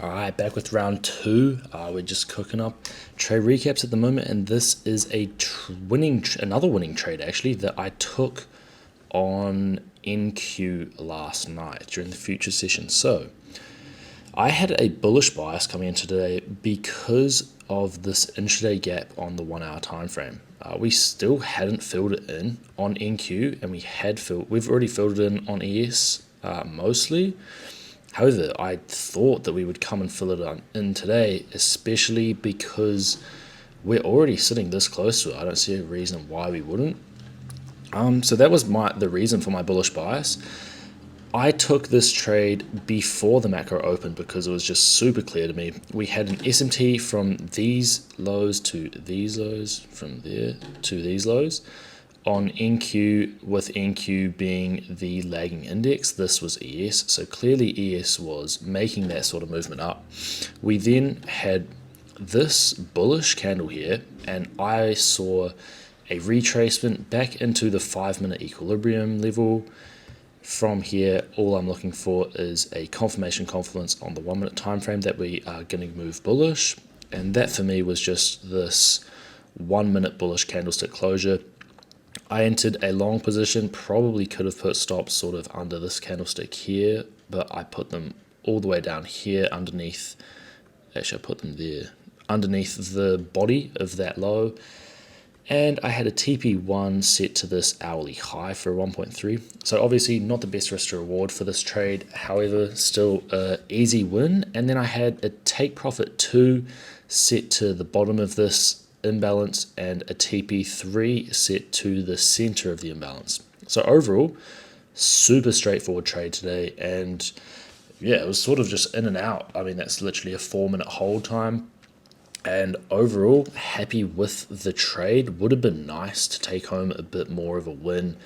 Alright, back with round two. We're just cooking up trade recaps at the moment, and this is another winning trade actually that I took on NQ last night during the future session. So I had a bullish bias coming into today because of this intraday gap on the 1 hour time frame. We still hadn't filled it in on NQ, and we've already filled it in on ES mostly. However, I thought that we would come and fill it in today, especially because we're already sitting this close to it. I don't see a reason why we wouldn't. So that was the reason for my bullish bias. I took this trade before the macro opened because it was just super clear to me. We had an SMT from these lows to these lows, from there to these lows. On NQ, with NQ being the lagging index, this was ES. So clearly ES was making that sort of movement up. We then had this bullish candle here, and I saw a retracement back into the 5-minute equilibrium level. From here, all I'm looking for is a confirmation confluence on the 1 minute time frame that we are going to move bullish. And that for me was just this 1 minute bullish candlestick closure. I entered a long position, probably could have put stops sort of under this candlestick here, but I put them all the way down here underneath. Actually, I put them there underneath the body of that low. And I had a TP1 set to this hourly high for 1.3. So obviously not the best risk to reward for this trade. However, still an easy win. And then I had a take profit 2 set to the bottom of this imbalance and a TP3 set to the center of the imbalance. So overall, super straightforward trade today. And yeah, it was sort of just in and out. I mean, that's literally a 4-minute hold time. And overall, happy with the trade. Would have been nice to take home a bit more of a win.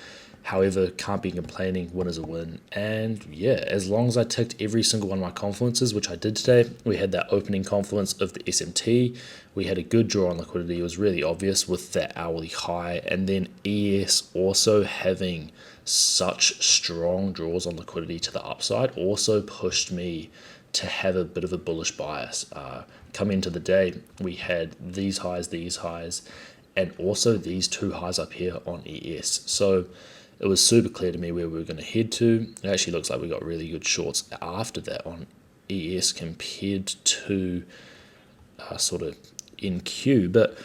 However, can't be complaining. Win is a win. And yeah, as long as I ticked every single one of my confluences, which I did today, we had that opening confluence of the SMT. We had a good draw on liquidity. It was really obvious with that hourly high. And then ES also having such strong draws on liquidity to the upside also pushed me to have a bit of a bullish bias. Come into the day, we had these highs, and also these two highs up here on ES. So it was super clear to me where we were going to head to. It actually looks like we got really good shorts after that on ES compared to sort of NQ. But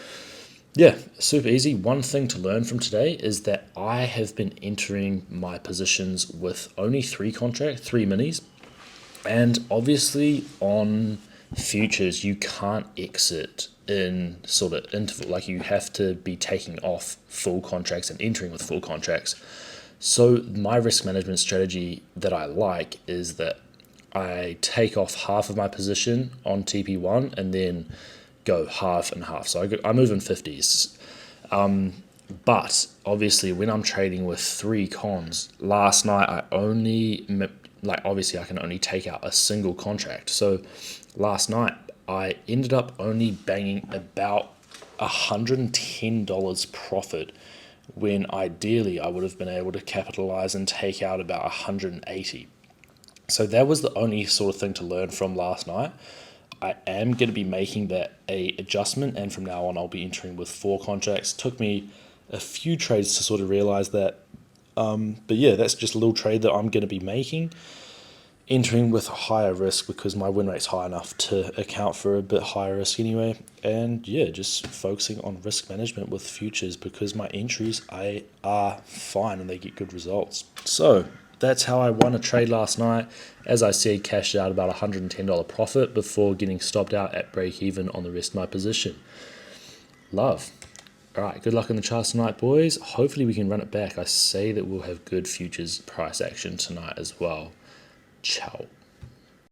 yeah, super easy. One thing to learn from today is that I have been entering my positions with only 3 minis. And obviously on futures, you can't exit in sort of interval. Like, you have to be taking off full contracts and entering with full contracts. So my risk management strategy that I like is that I take off half of my position on TP1 and then go half and half. So I move in 50s. But obviously when I'm trading with 3 cons, last night I only, obviously I can only take out a single contract. So last night I ended up only banging about $110 profit, when ideally I would have been able to capitalize and take out about 180. So that was the only sort of thing to learn from last night. I am going to be making that a adjustment, and from now on I'll be entering with 4 contracts. Took me a few trades to sort of realize that. But yeah, that's just a little trade that I'm going to be making, entering with a higher risk because my win rate's high enough to account for a bit higher risk anyway. And yeah, just focusing on risk management with futures because my entries are fine and they get good results. So that's how I won a trade last night. As I said, cashed out about $110 profit before getting stopped out at break even on the rest of my position. Love. All right, good luck in the charts tonight, boys. Hopefully we can run it back. I say that we'll have good futures price action tonight as well. Ciao.